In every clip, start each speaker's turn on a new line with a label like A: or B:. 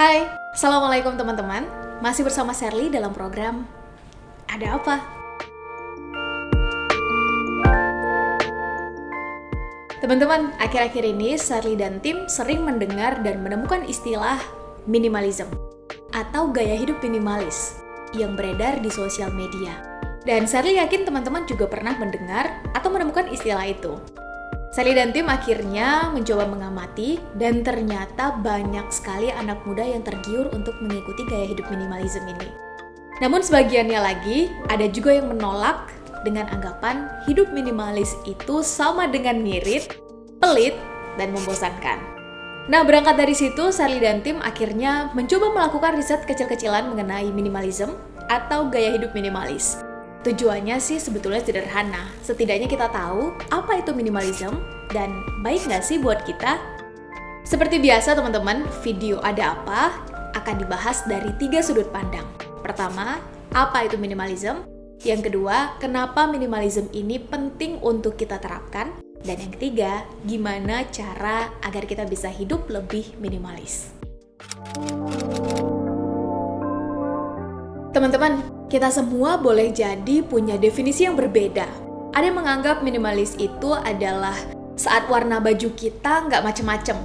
A: Hai, Assalamualaikum teman-teman. Masih bersama Sherly dalam program Ada Apa? Teman-teman, akhir-akhir ini Sherly dan tim sering mendengar dan menemukan istilah minimalism atau gaya hidup minimalis yang beredar di sosial media. Dan Sherly yakin teman-teman juga pernah mendengar atau menemukan istilah itu. Sherly dan tim akhirnya mencoba mengamati dan ternyata banyak sekali anak muda yang tergiur untuk mengikuti gaya hidup minimalism ini. Namun sebagiannya lagi ada juga yang menolak dengan anggapan hidup minimalis itu sama dengan mirip, pelit, dan membosankan. Nah, berangkat dari situ, Sherly dan tim akhirnya mencoba melakukan riset kecil-kecilan mengenai minimalism atau gaya hidup minimalis. Tujuannya sih sebetulnya sederhana, setidaknya kita tahu apa itu minimalism dan baik nggak sih buat kita? Seperti biasa teman-teman, video Ada Apa akan dibahas dari 3 sudut pandang. Pertama, apa itu minimalism? Yang kedua, kenapa minimalism ini penting untuk kita terapkan? Dan yang ketiga, gimana cara agar kita bisa hidup lebih minimalis? Teman-teman, kita semua boleh jadi punya definisi yang berbeda. Ada yang menganggap minimalis itu adalah saat warna baju kita nggak macem-macem.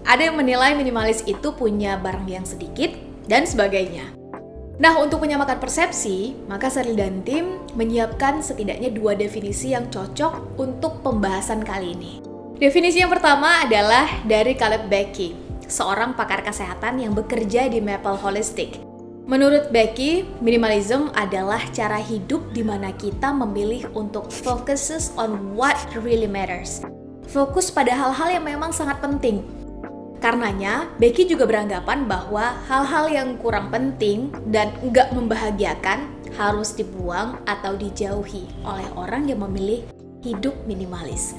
A: Ada yang menilai minimalis itu punya barang yang sedikit, dan sebagainya. Nah, untuk menyamakan persepsi, maka Sherly dan tim menyiapkan setidaknya 2 definisi yang cocok untuk pembahasan kali ini. Definisi yang pertama adalah dari Caleb Becky, seorang pakar kesehatan yang bekerja di Maple Holistic. Menurut Becky, minimalism adalah cara hidup di mana kita memilih untuk focuses on what really matters. Fokus pada hal-hal yang memang sangat penting. Karenanya, Becky juga beranggapan bahwa hal-hal yang kurang penting dan nggak membahagiakan harus dibuang atau dijauhi oleh orang yang memilih hidup minimalis.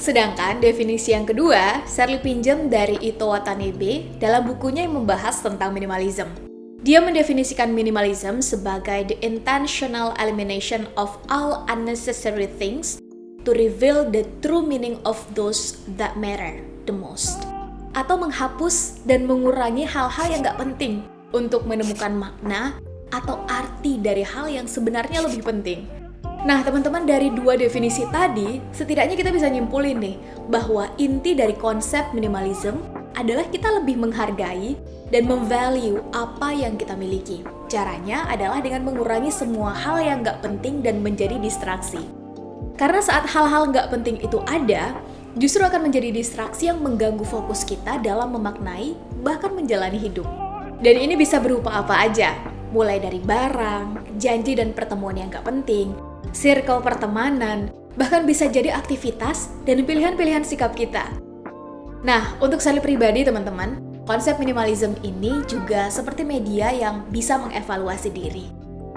A: Sedangkan definisi yang kedua, Sherly pinjam dari Ito Watanabe dalam bukunya yang membahas tentang minimalism. Dia mendefinisikan minimalism sebagai the intentional elimination of all unnecessary things to reveal the true meaning of those that matter the most. Atau menghapus dan mengurangi hal-hal yang gak penting untuk menemukan makna atau arti dari hal yang sebenarnya lebih penting. Nah, teman-teman, dari 2 definisi tadi, setidaknya kita bisa nyimpulin nih bahwa inti dari konsep minimalism adalah kita lebih menghargai dan memvalue apa yang kita miliki. Caranya adalah dengan mengurangi semua hal yang gak penting dan menjadi distraksi. Karena saat hal-hal gak penting itu ada, justru akan menjadi distraksi yang mengganggu fokus kita dalam memaknai, bahkan menjalani hidup. Dan ini bisa berupa apa aja, mulai dari barang, janji dan pertemuan yang gak penting, circle pertemanan, bahkan bisa jadi aktivitas dan pilihan-pilihan sikap kita. Nah, untuk Sherly pribadi teman-teman, konsep minimalism ini juga seperti media yang bisa mengevaluasi diri.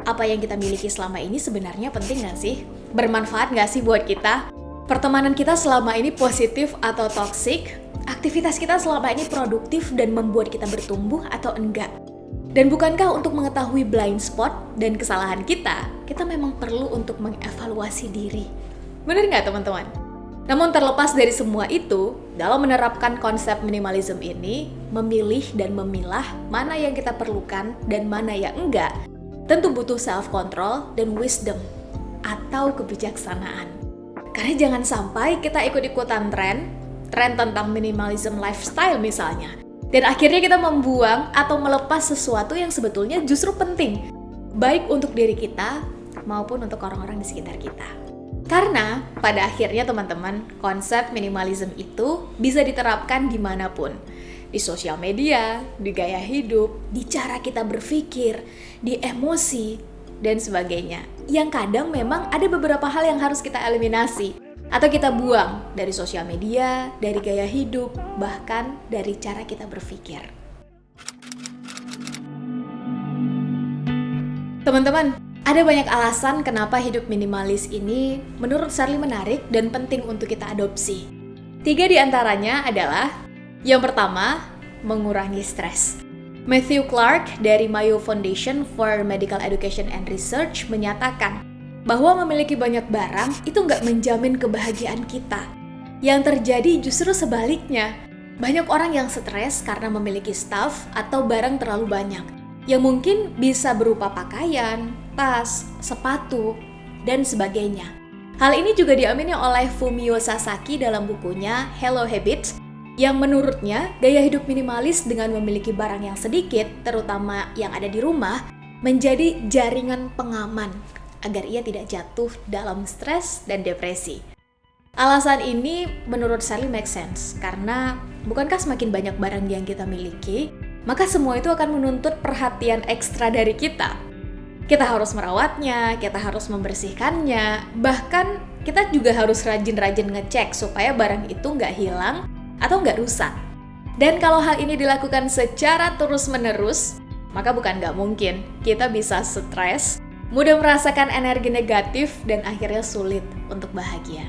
A: Apa yang kita miliki selama ini sebenarnya penting nggak sih? Bermanfaat nggak sih buat kita? Pertemanan kita selama ini positif atau toksik? Aktivitas kita selama ini produktif dan membuat kita bertumbuh atau enggak? Dan bukankah untuk mengetahui blind spot dan kesalahan kita memang perlu untuk mengevaluasi diri? Bener nggak teman-teman? Namun terlepas dari semua itu, dalam menerapkan konsep minimalism ini, memilih dan memilah mana yang kita perlukan dan mana yang enggak, tentu butuh self-control dan wisdom atau kebijaksanaan. Karena jangan sampai kita ikut-ikutan tren tentang minimalism lifestyle misalnya, dan akhirnya kita membuang atau melepas sesuatu yang sebetulnya justru penting, baik untuk diri kita maupun untuk orang-orang di sekitar kita. Karena pada akhirnya teman-teman, konsep minimalism itu bisa diterapkan dimanapun. Di sosial media, di gaya hidup, di cara kita berpikir, di emosi, dan sebagainya. Yang kadang memang ada beberapa hal yang harus kita eliminasi atau kita buang dari sosial media, dari gaya hidup, bahkan dari cara kita berpikir. Teman-teman, ada banyak alasan kenapa hidup minimalis ini menurut Sherly menarik dan penting untuk kita adopsi. 3 di antaranya adalah, yang pertama, mengurangi stres. Matthew Clark dari Mayo Foundation for Medical Education and Research menyatakan bahwa memiliki banyak barang itu nggak menjamin kebahagiaan kita. Yang terjadi justru sebaliknya. Banyak orang yang stres karena memiliki stuff atau barang terlalu banyak, yang mungkin bisa berupa pakaian, tas, sepatu, dan sebagainya. Hal ini juga diamini oleh Fumio Sasaki dalam bukunya Hello Habits, yang menurutnya gaya hidup minimalis dengan memiliki barang yang sedikit, terutama yang ada di rumah, menjadi jaringan pengaman agar ia tidak jatuh dalam stres dan depresi. Alasan ini menurut Sally make sense, karena bukankah semakin banyak barang yang kita miliki, maka semua itu akan menuntut perhatian ekstra dari kita. Kita harus merawatnya, kita harus membersihkannya, bahkan kita juga harus rajin-rajin ngecek supaya barang itu nggak hilang atau nggak rusak. Dan kalau hal ini dilakukan secara terus-menerus, maka bukan nggak mungkin kita bisa stres, mudah merasakan energi negatif, dan akhirnya sulit untuk bahagia.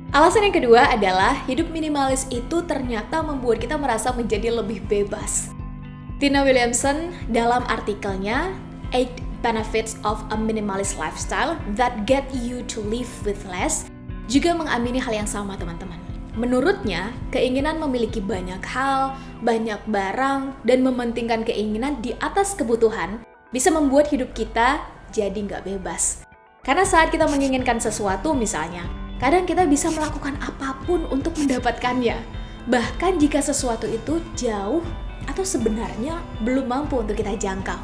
A: Alasan yang kedua adalah hidup minimalis itu ternyata membuat kita merasa menjadi lebih bebas. Tina Williamson dalam artikelnya 8 Benefits of a Minimalist Lifestyle That Get You to Live with Less juga mengamini hal yang sama, teman-teman. Menurutnya, keinginan memiliki banyak hal, banyak barang, dan mementingkan keinginan di atas kebutuhan bisa membuat hidup kita jadi nggak bebas. Karena saat kita menginginkan sesuatu misalnya, kadang kita bisa melakukan apapun untuk mendapatkannya. Bahkan jika sesuatu itu jauh atau sebenarnya belum mampu untuk kita jangkau.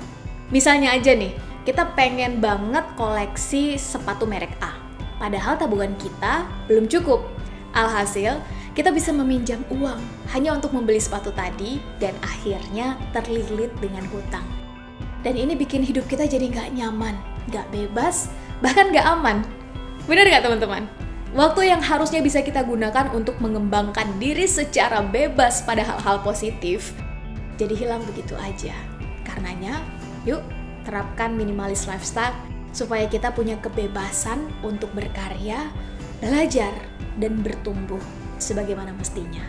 A: Misalnya aja nih, kita pengen banget koleksi sepatu merek A, padahal tabungan kita belum cukup. Alhasil, kita bisa meminjam uang hanya untuk membeli sepatu tadi dan akhirnya terlilit dengan hutang. Dan ini bikin hidup kita jadi nggak nyaman, nggak bebas, bahkan nggak aman. Benar nggak teman-teman? Waktu yang harusnya bisa kita gunakan untuk mengembangkan diri secara bebas pada hal-hal positif, jadi hilang begitu aja. Karenanya, yuk terapkan minimalis lifestyle supaya kita punya kebebasan untuk berkarya, belajar, dan bertumbuh sebagaimana mestinya.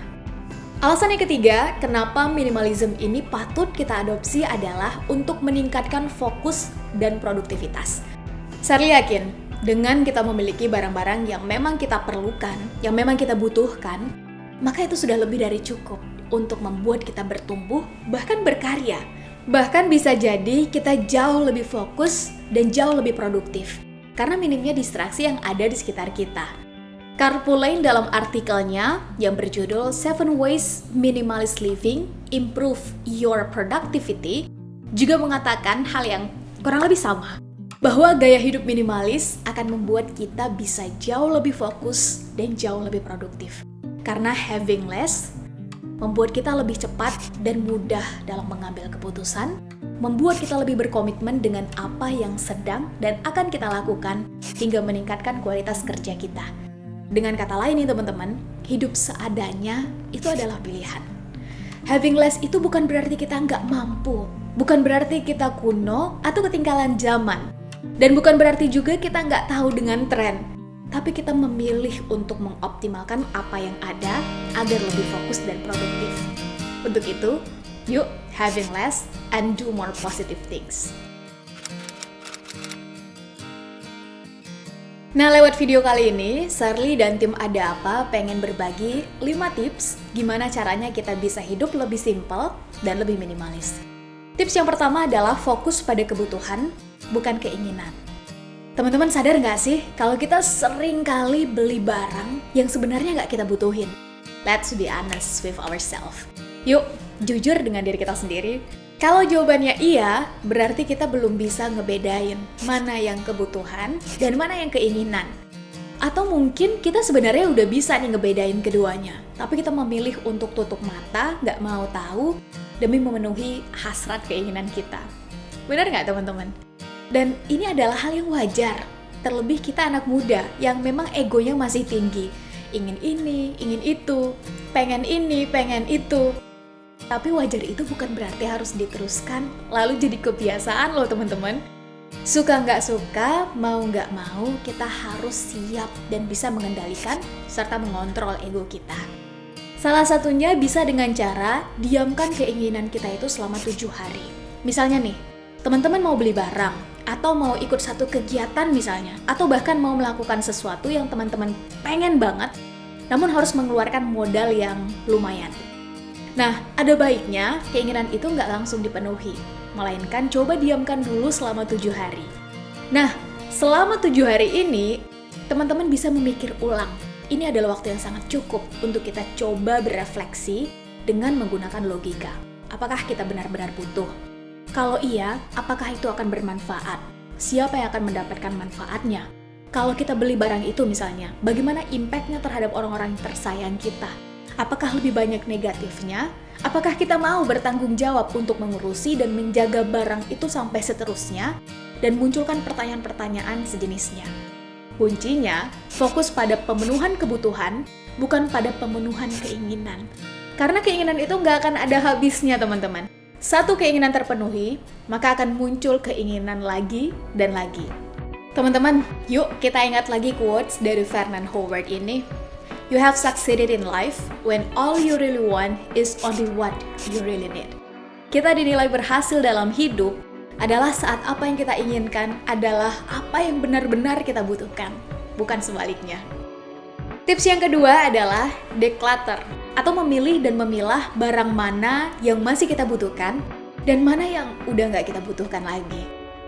A: Alasan yang ketiga, kenapa minimalism ini patut kita adopsi adalah untuk meningkatkan fokus dan produktivitas. Saya yakin, dengan kita memiliki barang-barang yang memang kita perlukan, yang memang kita butuhkan, maka itu sudah lebih dari cukup untuk membuat kita bertumbuh, bahkan berkarya. Bahkan bisa jadi kita jauh lebih fokus dan jauh lebih produktif, karena minimnya distraksi yang ada di sekitar kita. Carpulane dalam artikelnya yang berjudul 7 Ways Minimalist Living Improve Your Productivity juga mengatakan hal yang kurang lebih sama, bahwa gaya hidup minimalis akan membuat kita bisa jauh lebih fokus dan jauh lebih produktif. Karena having less membuat kita lebih cepat dan mudah dalam mengambil keputusan, membuat kita lebih berkomitmen dengan apa yang sedang dan akan kita lakukan hingga meningkatkan kualitas kerja kita. Dengan kata lain nih teman-teman, hidup seadanya itu adalah pilihan. Having less itu bukan berarti kita nggak mampu, bukan berarti kita kuno atau ketinggalan zaman, dan bukan berarti juga kita nggak tahu dengan tren, tapi kita memilih untuk mengoptimalkan apa yang ada agar lebih fokus dan produktif. Untuk itu, yuk having less and do more positive things. Nah, lewat video kali ini, Shirley dan tim Ada Apa pengen berbagi 5 tips gimana caranya kita bisa hidup lebih simpel dan lebih minimalis. Tips yang pertama adalah fokus pada kebutuhan, bukan keinginan. Teman-teman sadar nggak sih kalau kita sering kali beli barang yang sebenarnya nggak kita butuhin? Let's be honest with ourselves. Yuk, jujur dengan diri kita sendiri. Kalau jawabannya iya, berarti kita belum bisa ngebedain mana yang kebutuhan dan mana yang keinginan. Atau mungkin kita sebenarnya udah bisa nih ngebedain keduanya, tapi kita memilih untuk tutup mata, nggak mau tahu, demi memenuhi hasrat keinginan kita. Benar nggak teman-teman? Dan ini adalah hal yang wajar, terlebih kita anak muda yang memang egonya masih tinggi. Ingin ini, ingin itu, pengen ini, pengen itu. Tapi wajar itu bukan berarti harus diteruskan, lalu jadi kebiasaan loh teman-teman. Suka nggak suka, mau nggak mau, kita harus siap dan bisa mengendalikan serta mengontrol ego kita. Salah satunya bisa dengan cara diamkan keinginan kita itu selama 7 hari. Misalnya nih, teman-teman mau beli barang, atau mau ikut satu kegiatan misalnya, atau bahkan mau melakukan sesuatu yang teman-teman pengen banget, namun harus mengeluarkan modal yang lumayan. Nah, ada baiknya keinginan itu nggak langsung dipenuhi, melainkan coba diamkan dulu selama 7 hari. Nah, selama 7 hari ini, teman-teman bisa memikir ulang. Ini adalah waktu yang sangat cukup untuk kita coba berefleksi dengan menggunakan logika. Apakah kita benar-benar butuh? Kalau iya, apakah itu akan bermanfaat? Siapa yang akan mendapatkan manfaatnya? Kalau kita beli barang itu misalnya, bagaimana impact-nya terhadap orang-orang tersayang kita? Apakah lebih banyak negatifnya? Apakah kita mau bertanggung jawab untuk mengurusi dan menjaga barang itu sampai seterusnya? Dan munculkan pertanyaan-pertanyaan sejenisnya. Kuncinya, fokus pada pemenuhan kebutuhan, bukan pada pemenuhan keinginan. Karena keinginan itu nggak akan ada habisnya, teman-teman. Satu keinginan terpenuhi, maka akan muncul keinginan lagi dan lagi. Teman-teman, yuk kita ingat lagi quotes dari Fernand Howard ini. You have succeeded in life when all you really want is only what you really need. Kita dinilai berhasil dalam hidup adalah saat apa yang kita inginkan adalah apa yang benar-benar kita butuhkan, bukan sebaliknya. Tips yang kedua adalah declutter, atau memilih dan memilah barang mana yang masih kita butuhkan dan mana yang udah nggak kita butuhkan lagi.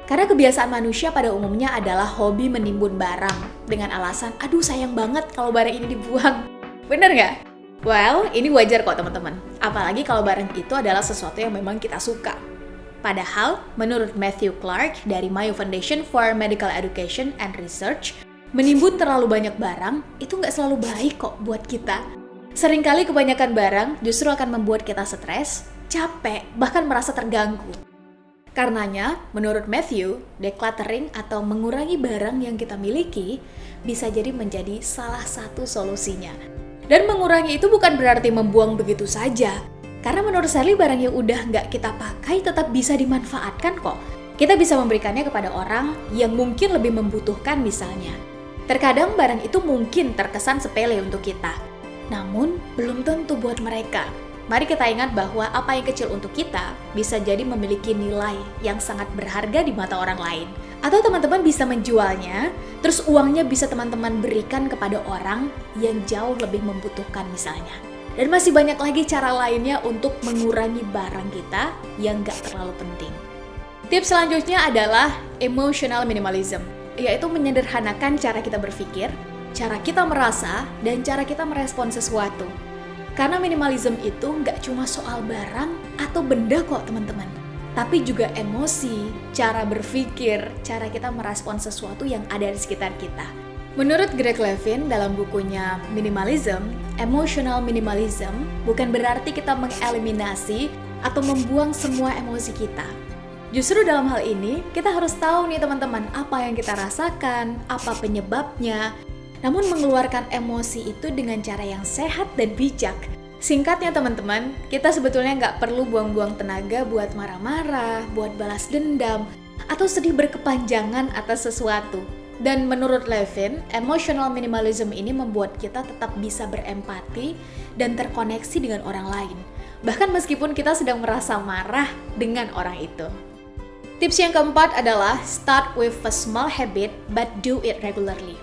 A: Karena kebiasaan manusia pada umumnya adalah hobi menimbun barang dengan alasan, aduh sayang banget kalau barang ini dibuang. Bener nggak? Well, ini wajar kok teman-teman. Apalagi kalau barang itu adalah sesuatu yang memang kita suka. Padahal, menurut Matthew Clark dari Mayo Foundation for Medical Education and Research, menimbun terlalu banyak barang itu nggak selalu baik kok buat kita. Seringkali kebanyakan barang justru akan membuat kita stres, capek, bahkan merasa terganggu. Karenanya, menurut Matthew, decluttering atau mengurangi barang yang kita miliki bisa jadi menjadi salah satu solusinya. Dan mengurangi itu bukan berarti membuang begitu saja. Karena menurut Sally, barang yang udah nggak kita pakai tetap bisa dimanfaatkan kok. Kita bisa memberikannya kepada orang yang mungkin lebih membutuhkan misalnya. Terkadang barang itu mungkin terkesan sepele untuk kita, namun belum tentu buat mereka. Mari kita ingat bahwa apa yang kecil untuk kita bisa jadi memiliki nilai yang sangat berharga di mata orang lain. Atau teman-teman bisa menjualnya, terus uangnya bisa teman-teman berikan kepada orang yang jauh lebih membutuhkan misalnya. Dan masih banyak lagi cara lainnya untuk mengurangi barang kita yang gak terlalu penting. Tips selanjutnya adalah emotional minimalism, yaitu menyederhanakan cara kita berpikir, cara kita merasa, dan cara kita merespon sesuatu. Karena minimalism itu nggak cuma soal barang atau benda kok teman-teman, tapi juga emosi, cara berpikir, cara kita merespon sesuatu yang ada di sekitar kita. Menurut Greg Levin dalam bukunya Minimalism, emotional minimalism bukan berarti kita mengeliminasi atau membuang semua emosi kita. Justru dalam hal ini, kita harus tahu nih teman-teman apa yang kita rasakan, apa penyebabnya, namun mengeluarkan emosi itu dengan cara yang sehat dan bijak. Singkatnya teman-teman, kita sebetulnya nggak perlu buang-buang tenaga buat marah-marah, buat balas dendam, atau sedih berkepanjangan atas sesuatu. Dan menurut Levin, emotional minimalism ini membuat kita tetap bisa berempati dan terkoneksi dengan orang lain. Bahkan meskipun kita sedang merasa marah dengan orang itu. Tips yang keempat adalah start with a small habit but do it regularly.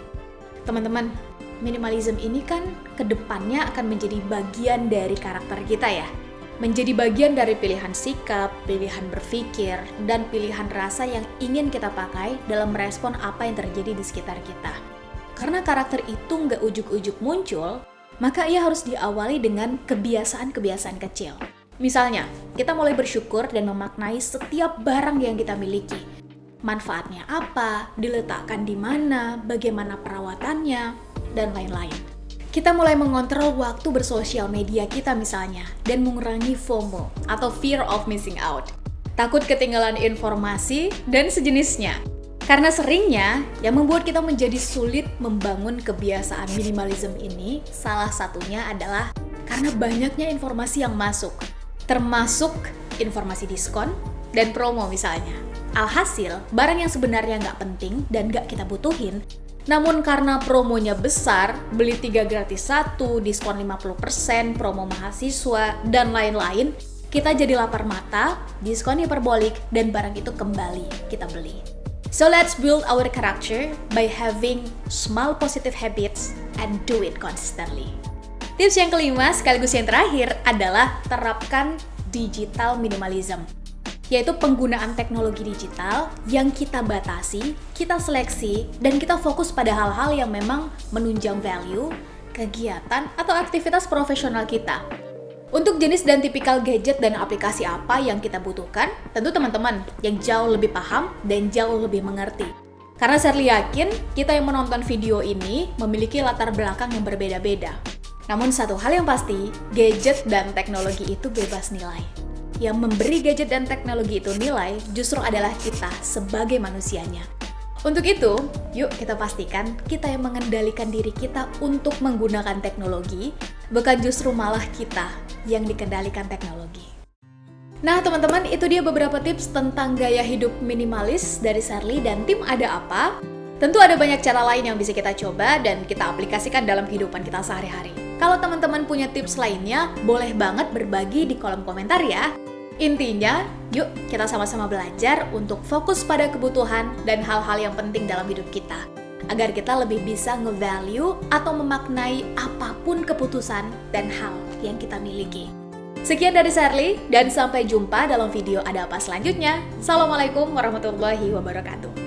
A: Teman-teman, minimalism ini kan kedepannya akan menjadi bagian dari karakter kita ya. Menjadi bagian dari pilihan sikap, pilihan berpikir, dan pilihan rasa yang ingin kita pakai dalam merespon apa yang terjadi di sekitar kita. Karena karakter itu nggak ujuk-ujuk muncul, maka ia harus diawali dengan kebiasaan-kebiasaan kecil. Misalnya, kita mulai bersyukur dan memaknai setiap barang yang kita miliki. Manfaatnya apa, diletakkan di mana, bagaimana perawatannya, dan lain-lain. Kita mulai mengontrol waktu bersosial media kita misalnya, dan mengurangi FOMO atau fear of missing out. Takut ketinggalan informasi dan sejenisnya. Karena seringnya, yang membuat kita menjadi sulit membangun kebiasaan minimalism ini, salah satunya adalah karena banyaknya informasi yang masuk, termasuk informasi diskon dan promo misalnya. Alhasil, barang yang sebenarnya nggak penting dan nggak kita butuhin, namun karena promonya besar, beli 3 gratis 1, diskon 50%, promo mahasiswa, dan lain-lain, kita jadi lapar mata, diskon hiperbolik, dan barang itu kembali kita beli. So let's build our character by having small positive habits and do it consistently. Tips yang kelima sekaligus yang terakhir adalah terapkan digital minimalism, yaitu penggunaan teknologi digital yang kita batasi, kita seleksi, dan kita fokus pada hal-hal yang memang menunjang value, kegiatan, atau aktivitas profesional kita. Untuk jenis dan tipikal gadget dan aplikasi apa yang kita butuhkan, tentu teman-teman yang jauh lebih paham dan jauh lebih mengerti. Karena Sherly yakin, kita yang menonton video ini memiliki latar belakang yang berbeda-beda. Namun satu hal yang pasti, gadget dan teknologi itu bebas nilai. Yang memberi gadget dan teknologi itu nilai justru adalah kita sebagai manusianya. Untuk itu, yuk kita pastikan kita yang mengendalikan diri kita untuk menggunakan teknologi, bukan justru malah kita yang dikendalikan teknologi. Nah teman-teman, itu dia beberapa tips tentang gaya hidup minimalis dari Sherly dan tim Ada Apa. Tentu ada banyak cara lain yang bisa kita coba dan kita aplikasikan dalam kehidupan kita sehari-hari. Kalau teman-teman punya tips lainnya, boleh banget berbagi di kolom komentar ya. Intinya, yuk kita sama-sama belajar untuk fokus pada kebutuhan dan hal-hal yang penting dalam hidup kita, agar kita lebih bisa nge-value atau memaknai apapun keputusan dan hal yang kita miliki. Sekian dari Sherly, dan sampai jumpa dalam video Ada Apa selanjutnya. Assalamualaikum warahmatullahi wabarakatuh.